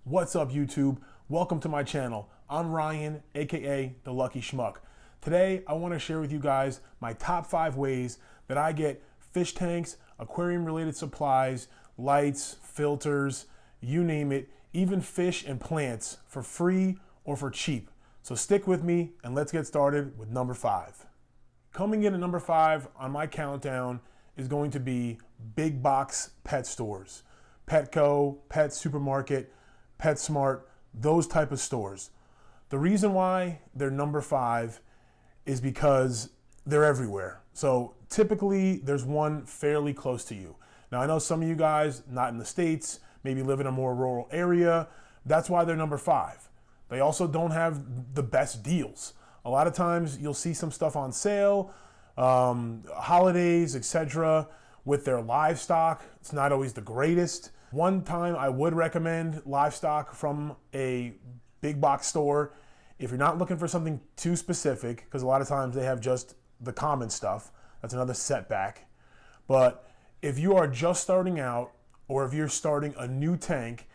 What's up, YouTube? Welcome to my channel. I'm Ryan, aka The Lucky Schmuck. Today, I want to share with you guys my top 5 ways that I get fish tanks, aquarium related supplies, lights, filters, you name it, even fish and plants for free or for cheap. So stick with me and let's get started with number 5. Coming in at number 5 on my countdown is going to be big box pet stores. Petco, Pet Supermarket, PetSmart, those type of stores. The reason why they're number 5 is because they're everywhere. So typically there's one fairly close to you. Now I know some of you guys not in the States, maybe live in a more rural area. That's why they're number 5. They also don't have the best deals. A lot of times you'll see some stuff on sale, holidays, etc. With their livestock. It's not always the greatest. One time I would recommend livestock from a big box store if you're not looking for something too specific, because a lot of times they have just the common stuff. That's another setback. But if you are just starting out, or if you're starting a new tank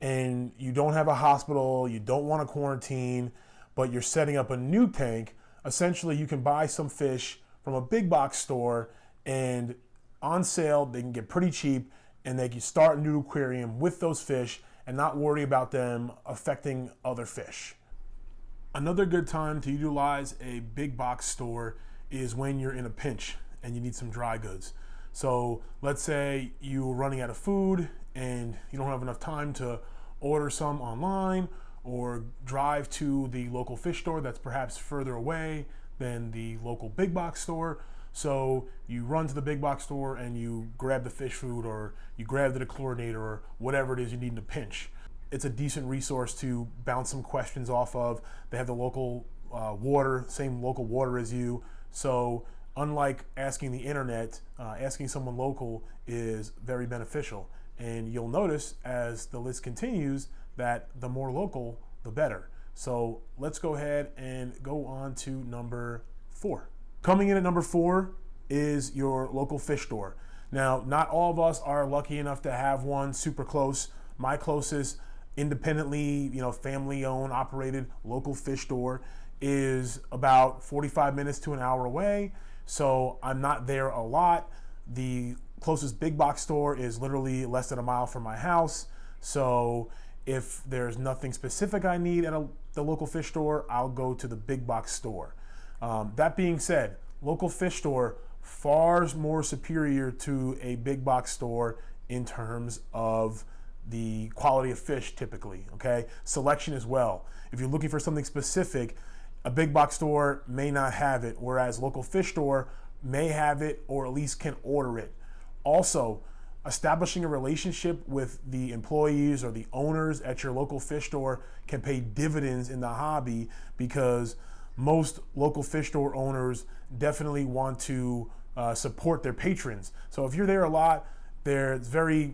and you don't have a hospital, you don't want to quarantine, but you're setting up a new tank, essentially you can buy some fish from a big box store, and on sale they can get pretty cheap, and they can start a new aquarium with those fish and not worry about them affecting other fish. Another good time to utilize a big box store is when you're in a pinch and you need some dry goods. So let's say you're running out of food and you don't have enough time to order some online or drive to the local fish store that's perhaps further away than the local big box store. So you run to the big box store and you grab the fish food, or you grab the dechlorinator, or whatever it is you need in a pinch. It's a decent resource to bounce some questions off of. They have the local water, same local water as you. So unlike asking the internet, asking someone local is very beneficial. And you'll notice as the list continues that the more local, the better. So let's go ahead and go on to number 4. Coming in at number 4 is your local fish store. Now, not all of us are lucky enough to have one super close. My closest independently, family owned, operated local fish store is about 45 minutes to an hour away. So I'm not there a lot. The closest big box store is literally less than a mile from my house. So if there's nothing specific I need at the local fish store, I'll go to the big box store. That being said, local fish store far more superior to a big box store in terms of the quality of fish typically, okay? Selection as well. If you're looking for something specific, a big box store may not have it, whereas local fish store may have it or at least can order it. Also, establishing a relationship with the employees or the owners at your local fish store can pay dividends in the hobby, because most local fish store owners definitely want to support their patrons. So if you're there a lot, it's very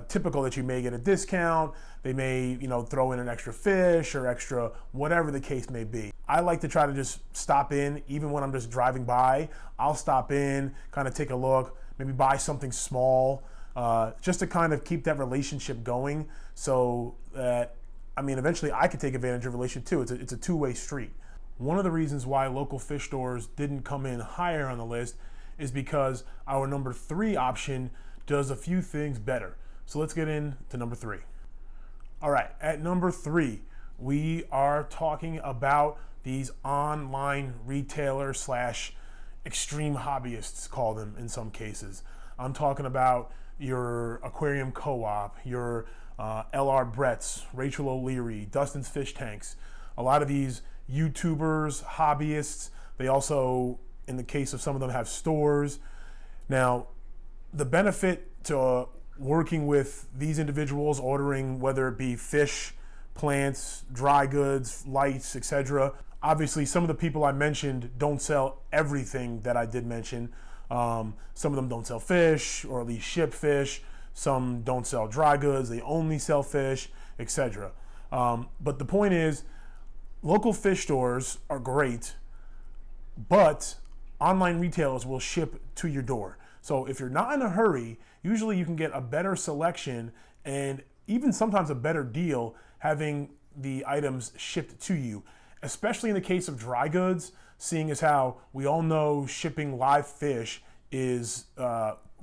typical that you may get a discount. They may, throw in an extra fish or extra whatever the case may be. I like to try to just stop in, even when I'm just driving by. I'll stop in, kind of take a look, maybe buy something small, just to kind of keep that relationship going, so that, eventually I could take advantage of a relationship too. It's a two-way street. One of the reasons why local fish stores didn't come in higher on the list is because our number 3 option does a few things better. So let's get into number 3. All right, at number 3, we are talking about these online retailers / extreme hobbyists, call them in some cases. I'm talking about your Aquarium Co-op, your LR Brett's, Rachel O'Leary, Dustin's Fish Tanks. A lot of these YouTubers, hobbyists, they also, in the case of some of them, have stores. Now, the benefit to working with these individuals, ordering whether it be fish, plants, dry goods, lights, etc. Obviously, some of the people I mentioned don't sell everything that I did mention. Some of them don't sell fish, or at least ship fish. Some don't sell dry goods, they only sell fish, etc. But the point is, local fish stores are great, but online retailers will ship to your door. So if you're not in a hurry, usually you can get a better selection and even sometimes a better deal having the items shipped to you, especially in the case of dry goods, seeing as how we all know shipping live fish is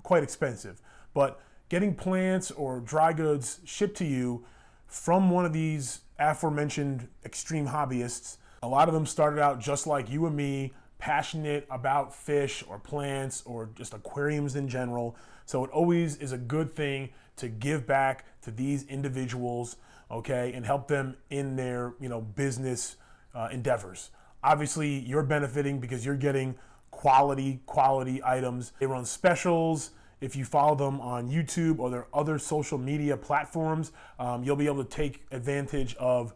quite expensive. But getting plants or dry goods shipped to you from one of these aforementioned extreme hobbyists, a lot of them started out just like you and me, passionate about fish or plants or just aquariums in general. So it always is a good thing to give back to these individuals, okay, and help them in their, business endeavors. Obviously, you're benefiting because you're getting quality items. They run specials. If you follow them on YouTube or their other social media platforms, you'll be able to take advantage of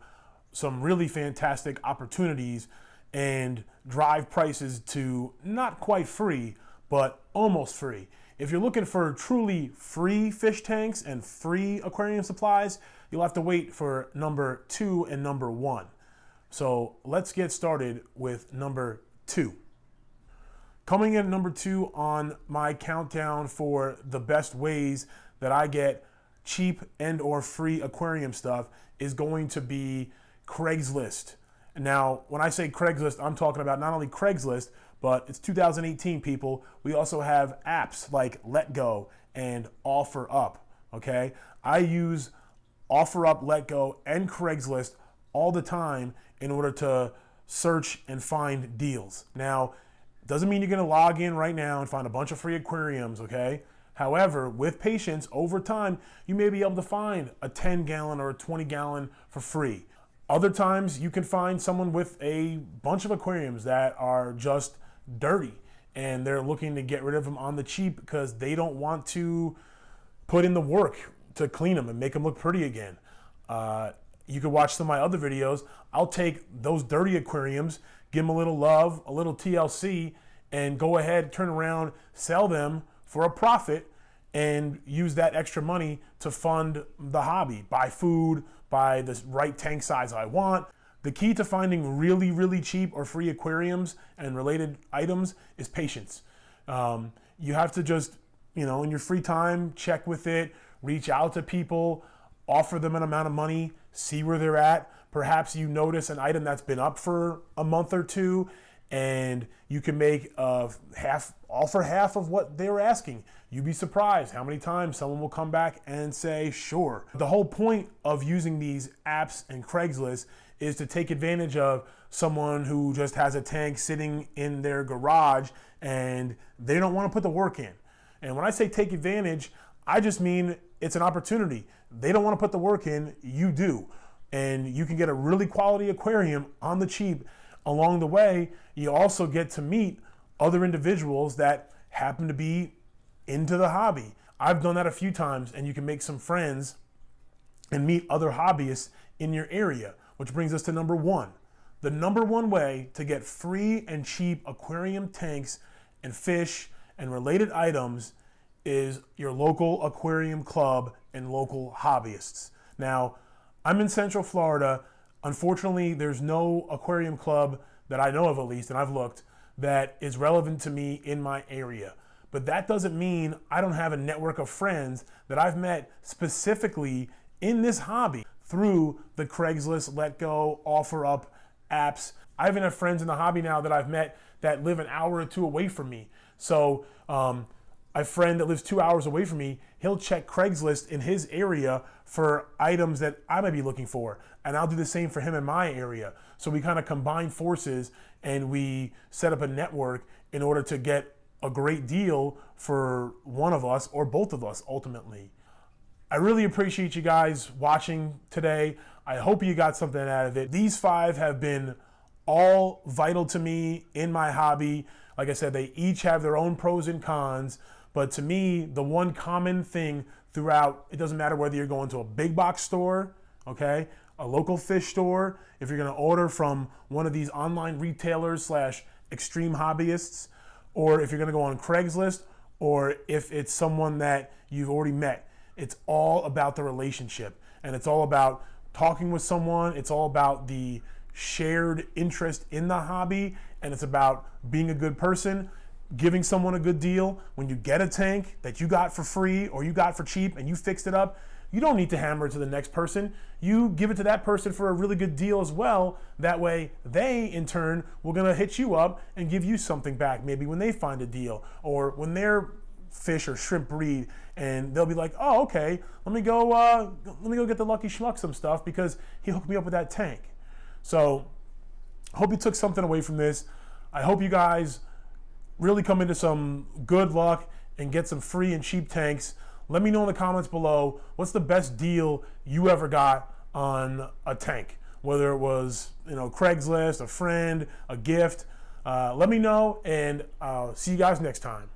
some really fantastic opportunities and drive prices to not quite free, but almost free. If you're looking for truly free fish tanks and free aquarium supplies, you'll have to wait for number 2 and number 1. So let's get started with number 2. Coming in at number 2 on my countdown for the best ways that I get cheap and or free aquarium stuff is going to be Craigslist. Now, when I say Craigslist, I'm talking about not only Craigslist, but it's 2018, people. We also have apps like LetGo and OfferUp, okay? I use OfferUp, LetGo, and Craigslist all the time in order to search and find deals. Now, doesn't mean you're gonna log in right now and find a bunch of free aquariums, okay? However, with patience, over time, you may be able to find a 10-gallon or a 20-gallon for free. Other times, you can find someone with a bunch of aquariums that are just dirty and they're looking to get rid of them on the cheap because they don't want to put in the work to clean them and make them look pretty again. You can watch some of my other videos. I'll take those dirty aquariums, give them a little love, a little TLC, and go ahead, turn around, sell them for a profit, and use that extra money to fund the hobby, buy food, buy the right tank size I want. The key to finding really cheap or free aquariums and related items is patience. You have to just, in your free time, check with it, reach out to people, offer them an amount of money, see where they're at. Perhaps you notice an item that's been up for a month or two and you can make offer half of what they were asking. You'd be surprised how many times someone will come back and say, sure. The whole point of using these apps and Craigslist is to take advantage of someone who just has a tank sitting in their garage and they don't want to put the work in. And when I say take advantage, I just mean it's an opportunity. They don't want to put the work in, you do. And you can get a really quality aquarium on the cheap. Along the way, you also get to meet other individuals that happen to be into the hobby. I've done that a few times, and you can make some friends and meet other hobbyists in your area, which brings us to number 1. The number 1 way to get free and cheap aquarium tanks and fish and related items is your local aquarium club and local hobbyists. Now, I'm in Central Florida. Unfortunately, there's no aquarium club that I know of, at least, and I've looked, that is relevant to me in my area. But that doesn't mean I don't have a network of friends that I've met specifically in this hobby through the Craigslist, LetGo, OfferUp apps. I even have friends in the hobby now that I've met that live an hour or 2 away from me. So a friend that lives 2 hours away from me, he'll check Craigslist in his area for items that I might be looking for. And I'll do the same for him in my area. So we kind of combine forces and we set up a network in order to get a great deal for one of us or both of us ultimately. I really appreciate you guys watching today. I hope you got something out of it. These 5 have been all vital to me in my hobby. Like I said, they each have their own pros and cons. But to me, the one common thing throughout, it doesn't matter whether you're going to a big box store, okay, a local fish store, if you're gonna order from one of these online retailers / extreme hobbyists, or if you're gonna go on Craigslist, or if it's someone that you've already met. It's all about the relationship, and it's all about talking with someone. It's all about the shared interest in the hobby, and it's about being a good person, giving someone a good deal. When you get a tank that you got for free or you got for cheap and you fixed it up, you don't need to hammer it to the next person. You give it to that person for a really good deal as well. That way they, in turn, will gonna hit you up and give you something back, maybe when they find a deal or when their fish or shrimp breed, and they'll be like, oh, okay, let me go get the Lucky Schmuck some stuff because he hooked me up with that tank. So I hope you took something away from this. I hope you guys really come into some good luck and get some free and cheap tanks. Let me know in the comments below, what's the best deal you ever got on a tank? Whether it was, Craigslist, a friend, a gift. Let me know, and I'll see you guys next time.